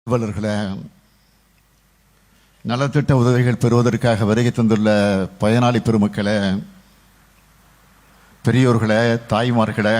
அலுவலர்களே, நலத்திட்ட உதவிகள் பெறுவதற்காக வருகை தந்துள்ள பயனாளி பெருமக்களே, பெரியோர்களே, தாய்மார்களே,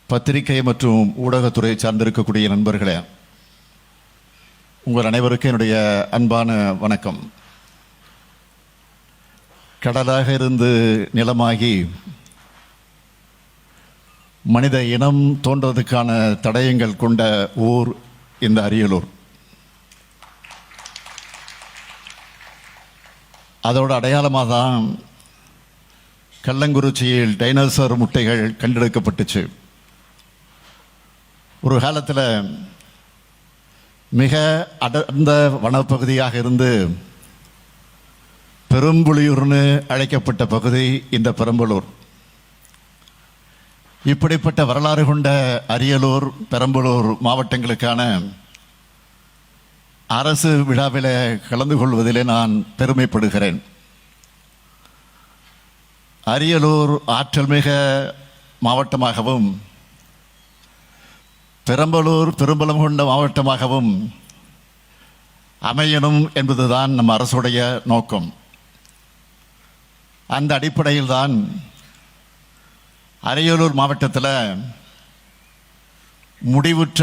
பத்திரிகை மற்றும் ஊடகத்துறை சார்ந்திருக்கக்கூடிய நண்பர்களே, உங்கள் அனைவருக்கும் என்னுடைய அன்பான வணக்கம். கடலாக இருந்து நிலமாகி மனித இனம் தோன்றதுக்கான தடயங்கள் கொண்ட ஊர் இந்த அரியலூர். அதோட அடையாளமாக தான் கள்ளங்குறிச்சியில் டைனோசர் முட்டைகள் கண்டெடுக்கப்பட்டுச்சு. ஒரு காலத்தில் மிக அடர்ந்த வனப்பகுதியாக இருந்து பெரும்புலியூர்னு அழைக்கப்பட்ட பகுதி இந்த பெரம்பலூர். இப்படிப்பட்ட வரலாறு கொண்ட அரியலூர், பெரம்பலூர் மாவட்டங்களுக்கான அரசு விழாவில் கலந்து கொள்வதிலே நான் பெருமைப்படுகிறேன். அரியலூர் ஆற்றல் மிக மாவட்டமாகவும் பெரம்பலூர் பெரும்பலம் கொண்ட மாவட்டமாகவும் அமையணும் என்பதுதான் நம் அரசுடைய நோக்கம். அந்த அடிப்படையில் தான் அரியலூர் மாவட்டத்தில் முடிவுற்ற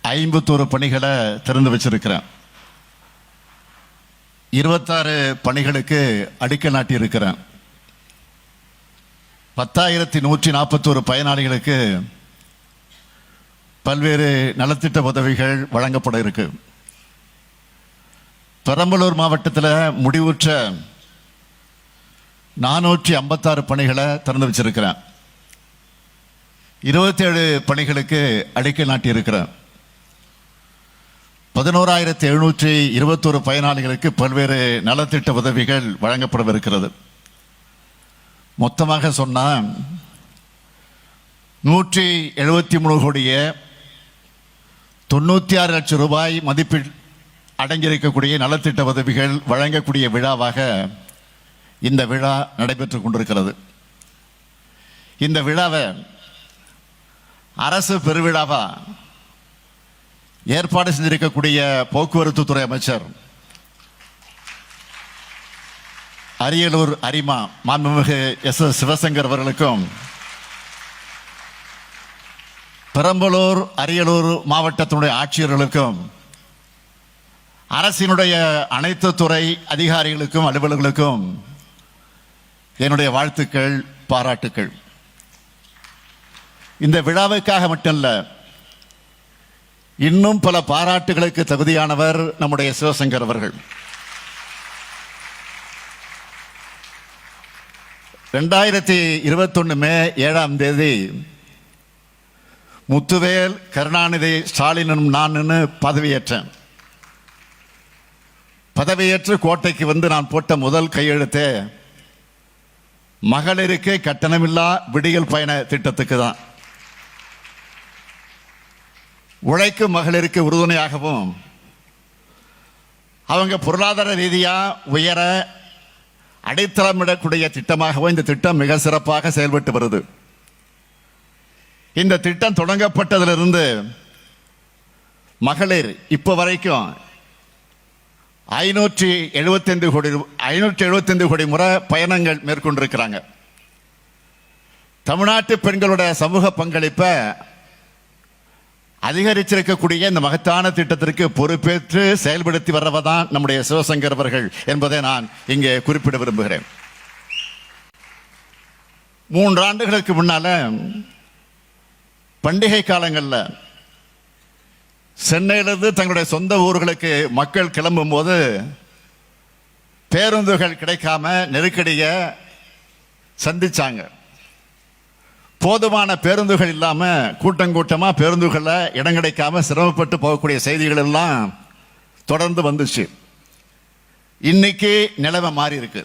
51 பணிகளை திறந்து வச்சிருக்கிறேன். 26 பணிகளுக்கு அடிக்கல் நாட்டி இருக்கிறேன். 10,141 பயனாளிகளுக்கு பல்வேறு நலத்திட்ட உதவிகள் வழங்கப்பட இருக்கு. பெரம்பலூர் மாவட்டத்தில் முடிவுற்ற 456 பணிகளை திறந்து வச்சிருக்கிறேன். 27 பணிகளுக்கு அடிக்கல் நாட்டி இருக்கிறேன். 11,721 பயனாளிகளுக்கு பல்வேறு நலத்திட்ட உதவிகள் வழங்கப்படவிருக்கிறது. மொத்தமாக சொன்னால் 173 கோடியே 96 லட்சம் ரூபாய் மதிப்பில் அடங்கியிருக்கக்கூடிய நலத்திட்ட உதவிகள் வழங்கக்கூடிய விழாவாக இந்த விழா நடைபெற்றுக் கொண்டிருக்கிறது. இந்த விழாவை அரசு பெருவிழாவா ஏற்பாடு செஞ்சிருக்கக்கூடிய போக்குவரத்து துறை அமைச்சர் அரியலூர் அரிமா மாண்புமிகு எஸ். சிவசங்கர் அவர்களுக்கும், பெரம்பலூர் அரியலூர் மாவட்டத்தினுடைய ஆட்சியர்களுக்கும், அரசினுடைய அனைத்து துறை அதிகாரிகளுக்கும் அலுவலர்களுக்கும் என்னுடைய வாழ்த்துக்கள், பாராட்டுக்கள். இந்த விழாவுக்காக மட்டுமல்ல, இன்னும் பல பாராட்டுகளுக்கு தகுதியானவர் நம்முடைய சிவசங்கர் அவர்கள். 2021 மே 7ஆம் தேதி முத்துவேல் கருணாநிதி ஸ்டாலினும் நான் பதவியேற்றேன். பதவியேற்று கோட்டைக்கு வந்து நான் போட்ட முதல் கையெழுத்தே மகளிருக்கு கட்டணமில்லா விடியல் பயண திட்டத்துக்கு தான். உழைக்கும் மகளிருக்கு உறுதுணையாகவும் அவங்க பொருளாதார ரீதியாக உயர அடித்தளமிடக்கூடிய திட்டமாகவும் இந்த திட்டம் மிக சிறப்பாக செயல்பட்டு வருது. இந்த திட்டம் தொடங்கப்பட்டதிலிருந்து மகளிர் இப்போ வரைக்கும் 575 கோடி முறை பயணங்கள் மேற்கொண்டிருக்கிறாங்க. தமிழ்நாட்டு பெண்களுடைய சமூக பங்களிப்பை அதிகரிச்சிருக்கக்கூடிய இந்த மகத்தான திட்டத்திற்கு பொறுப்பேற்று செயல்படுத்தி வர்றவதான் நம்முடைய சிவசங்கர் அவர்கள் என்பதை நான் இங்கே குறிப்பிட விரும்புகிறேன். 3 ஆண்டுகளுக்கு முன்னால பண்டிகை காலங்களில் சென்னையிலிருந்து தங்களுடைய சொந்த ஊர்களுக்கு மக்கள் கிளம்பும் போது பேருந்துகள் கிடைக்காம நெருக்கடியை சந்திச்சாங்க. போதுமான பேருந்துகள் இல்லாம கூட்டமா பேருந்துகளில் இடம் கிடைக்காம சிரமப்பட்டு போகக்கூடிய செய்திகள் எல்லாம் தொடர்ந்து வந்துச்சு. இன்னைக்கு நிலைமை மாறி இருக்கு.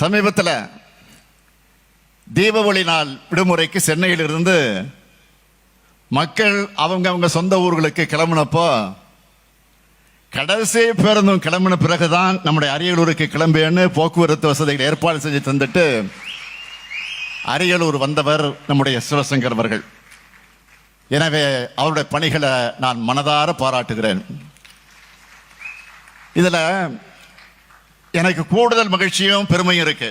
சமீபத்தில் தீபாவளி நாள் விடுமுறைக்கு சென்னையிலிருந்து மக்கள் அவங்க சொந்த ஊர்களுக்கு கிளம்பினப்போ கடைசி பேருந்தும் கிளம்பின பிறகுதான் நம்முடைய அரியலூருக்கு கிளம்பியன்னு போக்குவரத்து வசதிகள் ஏற்பாடு செஞ்சு தந்துட்டு அரியலூர் வந்தவர் நம்முடைய சிவசங்கர் அவர்கள். எனவே அவருடைய பணிகளை நான் மனதார பாராட்டுகிறேன். இதுல எனக்கு கூடுதல் மகிழ்ச்சியும் பெருமையும் இருக்கு.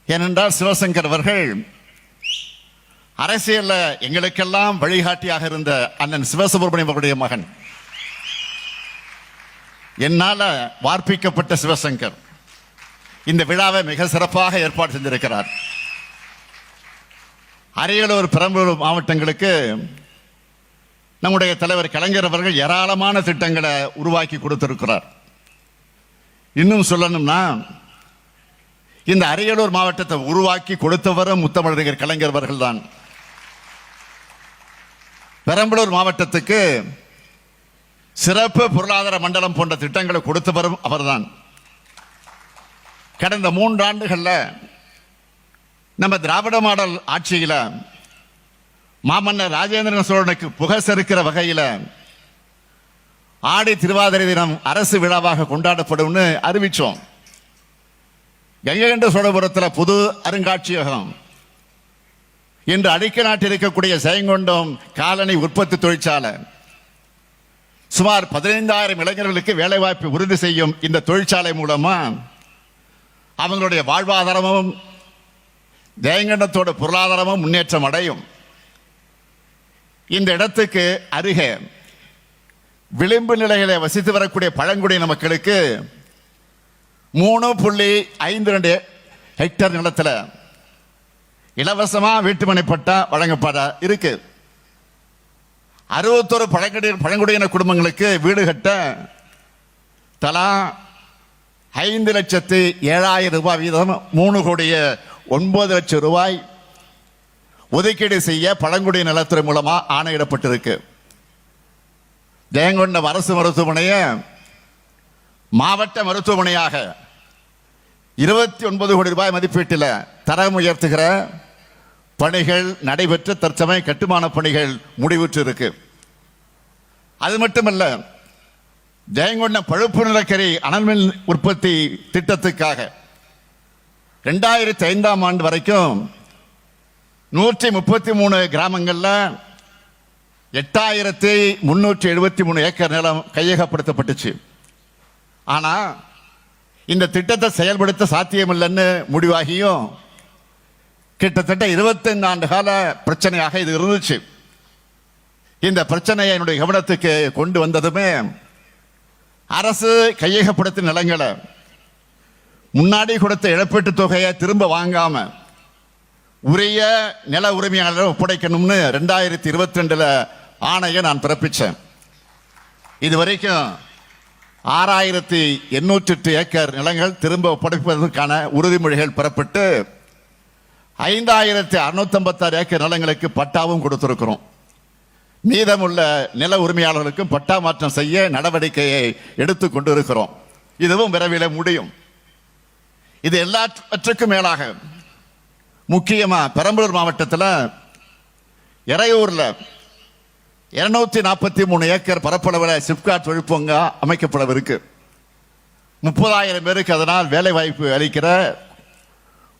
ஏனென்றால் சிவசங்கர் அவர்கள் அரசியல்ல எங்களுக்கெல்லாம் வழிகாட்டியாக இருந்த அண்ணன் சிவசுப்பிரமணியம் அவருடைய மகன், என்னால வார்ப்பிக்கப்பட்ட சிவசங்கர் இந்த விழாவை மிக சிறப்பாக ஏற்பாடு செஞ்சிருக்கிறார். அரியலூர், பெரம்பலூர் மாவட்டங்களுக்கு நம்முடைய தலைவர் கலைஞர் அவர்கள் ஏராளமான திட்டங்களை உருவாக்கி கொடுத்திருக்கிறார். இன்னும் சொல்லணும்னா இந்த அரியலூர் மாவட்டத்தை உருவாக்கி கொடுத்தவரும் முத்தமிழறிஞர் கலைஞர் அவர்கள் தான். பெரம்பலூர் மாவட்டத்துக்கு சிறப்பு பொருளாதார மண்டலம் போன்ற திட்டங்களை கொடுத்தவரும் அவர்தான். கடந்த 3 ஆண்டுகள்ல நம்ம திராவிட மாடல் ஆட்சியில மாமன்னர் ராஜேந்திர சோழனுக்கு புகழ் வகையில் ஆடி திருவாதிரை தினம் அரசு விழாவாக கொண்டாடப்படும் அறிவிச்சோம். கங்கை சோழபுரத்தில் புது அருங்காட்சியகம், இன்று அடிக்க நாட்டில் இருக்கக்கூடிய ஜெயங்கொண்டம் காலனி உற்பத்தி தொழிற்சாலை, சுமார் 15,000 இளைஞர்களுக்கு வேலைவாய்ப்பு உறுதி செய்யும் இந்த தொழிற்சாலை மூலமா அவங்களுடைய வாழ்வாதாரமும் ஜெயங்கொண்டத்தோட பொருளாதாரமும் முன்னேற்றம் அடையும். இந்த இடத்துக்கு அருகே விளிம்பு நிலையில வசித்து வரக்கூடிய பழங்குடியின மக்களுக்கு 3.52 ஹெக்டேர் நிலத்தில் இலவசமா வீட்டுமனை பட்டா வழங்கப்பட இருக்கு. 61 பழங்குடியின குடும்பங்களுக்கு வீடு கட்ட தலா 5,07,000 ரூபாய் வீதம் 3,09,00,000 ரூபாய் ஒதுக்கீடு செய்ய பழங்குடியின நலத்துறை மூலமா ஆணையிடப்பட்டிருக்கு. ஜெயங்கொண்டம் அரசு மருத்துவமனையை மாவட்ட மருத்துவமனையாக 29 கோடி ரூபாய் மதிப்பீட்டில் தரம் உயர்த்துகிற பணிகள் நடைபெற்று தற்சமய கட்டுமான பணிகள் முடிவுற்று இருக்கு. அது மட்டுமல்ல, ஜெயங்கொண்டம் பழுப்பு நிலக்கரி அனல்மின் உற்பத்தி திட்டத்துக்காக 2005ஆம் ஆண்டு வரைக்கும் 133 கிராமங்கள்ல 8,373 ஏக்கர் நிலம் கையகப்படுத்தப்பட்டுச்சு. ஆனா இந்த திட்டத்தை செயல்படுத்த சாத்தியமில்லைன்னு முடிவாகியும் கிட்டத்தட்ட 25 ஆண்டு கால பிரச்சனையாக இது இருந்துச்சு. இந்த பிரச்சனையை என்னுடைய கவனத்துக்கு கொண்டு வந்ததுமே அரசு கையகப்படுத்திய நிலங்களை முன்னாடி கொடுத்த இழப்பீட்டு தொகையை திரும்ப வாங்காம உரிய நில உரிமையாளர் ஒப்படைக்கணும்னு 2022 ஆணையை நான் பிறப்பிச்சேன். இதுவரைக்கும் 6,808 ஏக்கர் நிலங்கள் திரும்ப ஒப்படைப்பதற்கான உறுதிமொழிகள் பெறப்பட்டு 5,656 ஏக்கர் நிலங்களுக்கு பட்டாவும் கொடுத்திருக்கிறோம். மீதமுள்ள நில உரிமையாளர்களுக்கும் பட்டா மாற்றம் செய்ய நடவடிக்கையை எடுத்துக் கொண்டு இருக்கிறோம். இதுவும் விரைவில் முடியும். இது எல்லாவற்றுக்கும் மேலாக முக்கியமா பெரம்பலூர் மாவட்டத்தில் எறையூர்ல 243 ஏக்கர் பரப்பளவில் சிப்காட் தொழிற்பூங்கா அமைக்கப்படவிருக்கு. 30,000 பேருக்கு அதனால் வேலை வாய்ப்பு அளிக்கிற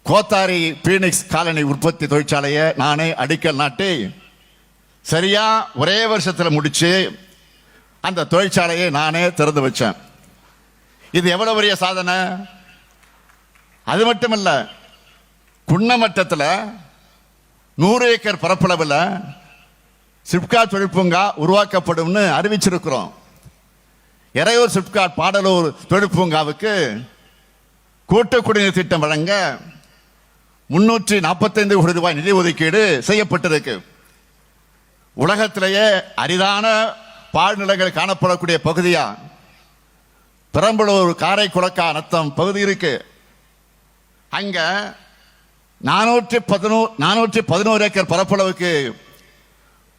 கோத்தாரி பீனிக்ஸ் காலனி உற்பத்தி தொழிற்சாலையை நானே அடிக்கல் நாட்டி சரியா ஒரே வருஷத்தில் முடிச்சு அந்த தொழிற்சாலையை நானே திறந்து வச்சேன். இது எவ்வளவு பெரிய சாதனை! அது மட்டுமல்ல, குன்னமட்டத்தில் 100 ஏக்கர் பரப்பளவில் சிப்காட் தொழிற்பூங்கா உருவாக்கப்படும் அறிவிச்சிருக்கிறோம். எறையூர் சிப்காட் பாடலூர் தொழிற்பூங்காவுக்கு கூட்டு குடிநீர் திட்டம் வழங்க 345 கோடி ரூபாய் நிதி ஒதுக்கீடு செய்யப்பட்டிருக்கு. உலகத்திலேயே அரிதான பாழ்நிலங்கள் காணப்படக்கூடிய பகுதியா பெரம்பலூர் காரைக்குளக்கா நத்தம் பகுதி இருக்கு. அங்க 411 ஏக்கர் பரப்பளவுக்கு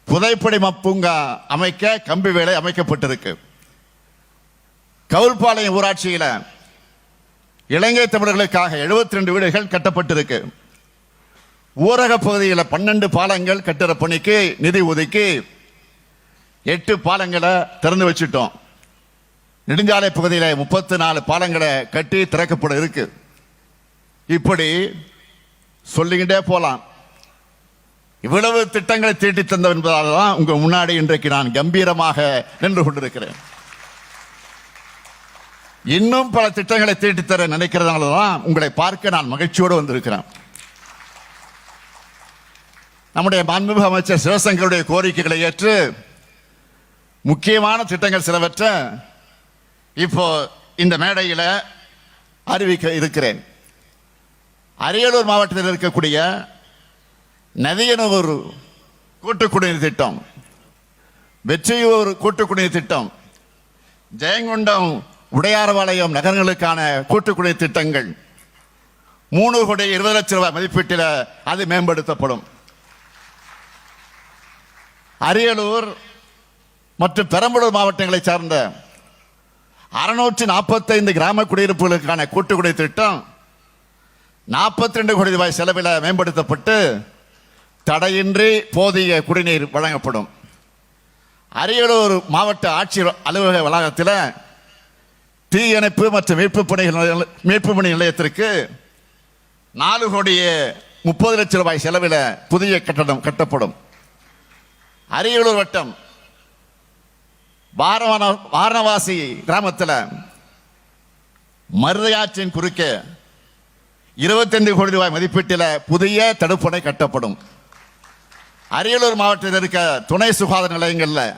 புதைப்படிம பூங்கா அமைக்க கம்பி வேலை அமைக்கப்பட்டிருக்கு. கவுல்பாளையம் ஊராட்சியில இலங்கை தமிழர்களுக்காக 72 வீடுகள் கட்டப்பட்டிருக்கு. ஊரக பகுதியில் 12 பாலங்கள் கட்டுற பணிக்கு நிதி ஒதுக்கி 8 பாலங்களை திறந்து வச்சிட்டோம். நெடுஞ்சாலை பகுதியில் 34 பாலங்களை கட்டி திறக்கப்பட இருக்கு. இப்படி சொல்லிக்கிட்டே போலாம். இவ்வளவு திட்டங்களை தீட்டி தந்தவர் என்பதால் தான் உங்க முன்னாடி இன்றைக்கு நான் கம்பீரமாக நின்று கொண்டிருக்கிறேன். இன்னும் பல திட்டங்களை தீட்டித்தர நினைக்கிறதுனால தான் உங்களை பார்க்க நான் மகிழ்ச்சியோடு வந்திருக்கிறேன். நம்முடைய மாண்புமிகு அமைச்சர் சிவசங்கருடைய கோரிக்கைகளை ஏற்று முக்கியமான திட்டங்கள் சிலவற்றை இப்போ இந்த மேடையில் அறிவிக்க இருக்கிறேன். அரியலூர் மாவட்டத்தில் இருக்கக்கூடிய நதியனூர் கூட்டுக்குடிநீர் திட்டம், வெற்றியூர் கூட்டுக்குடிநீர் திட்டம், ஜெயங்கொண்டம் உடையார்பாளையம் நகரங்களுக்கான கூட்டுக்குடிநீர் திட்டங்கள் 3 கோடி 20 லட்சம் ரூபாய் மதிப்பீட்டில் அது மேம்படுத்தப்படும். அரியலூர் மற்றும் பெரம்பலூர் மாவட்டங்களை சார்ந்த 645 கிராம குடியிருப்புகளுக்கான கூட்டுக்குடிநீர் திட்டம் 42 கோடி ரூபாய் செலவில் மேம்படுத்தப்பட்டு தடையின்றி போதிய குடிநீர் வழங்கப்படும். அரியலூர் மாவட்ட ஆட்சியர் அலுவலக வளாகத்தில் தீயணைப்பு மற்றும் மீட்பு பணி நிலையத்திற்கு 4 கோடியே 30 லட்சம் ரூபாய் செலவில் புதிய கட்டடம் கட்டப்படும். அரியலூர் வட்டம் வாரணவாசி கிராமத்தில் மருதையாற்றின் குறுக்கே 25 கோடி ரூபாய் மதிப்பீட்டில் புதிய தடுப்பணை கட்டப்படும். அரியலூர் மாவட்டத்தில் இருக்க துணை சுகாதார நிலையங்களில்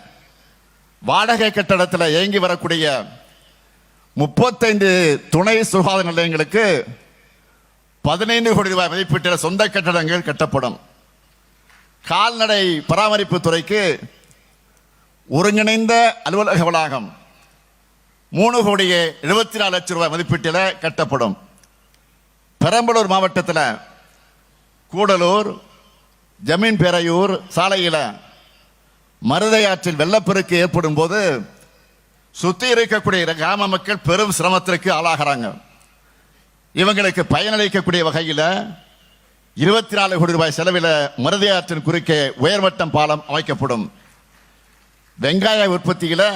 வாடகை கட்டடத்தில் இயங்கி வரக்கூடிய 35 துணை சுகாதார நிலையங்களுக்கு 15 கோடி ரூபாய் மதிப்பீட்டில் சொந்த கட்டடங்கள் கட்டப்படும். கால்நடை பராமரிப்பு துறைக்கு ஒருங்கிணைந்த அலுவலக வளாகம் 3 கோடியே 74 லட்சம் ரூபாய் மதிப்பீட்டில் கட்டப்படும். பெரம்பலூர் மாவட்டத்தில் கூடலூர் ஜமீன் பேரையூர் சாலையில் மருதையாற்றில் வெள்ளப்பெருக்கு ஏற்படும் போது சுத்தி இருக்கக்கூடிய கிராம மக்கள் பெரும் சிரமத்திற்கு ஆளாகிறாங்க. இவங்களுக்கு பயனளிக்கக்கூடிய வகையில் 24 கோடி ரூபாய் செலவில் மருதையாற்றின் குறுக்கே உயர்மட்டம் பாலம் அமைக்கப்படும். வெங்காய உற்பத்தியில்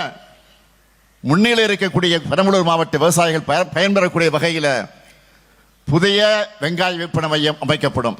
முன்னிலை இருக்கக்கூடிய பெரம்பலூர் மாவட்ட விவசாயிகள் பயன்பெறக்கூடிய வகையில் புதிய வெங்காய விற்பனை மையம் அமைக்கப்படும்.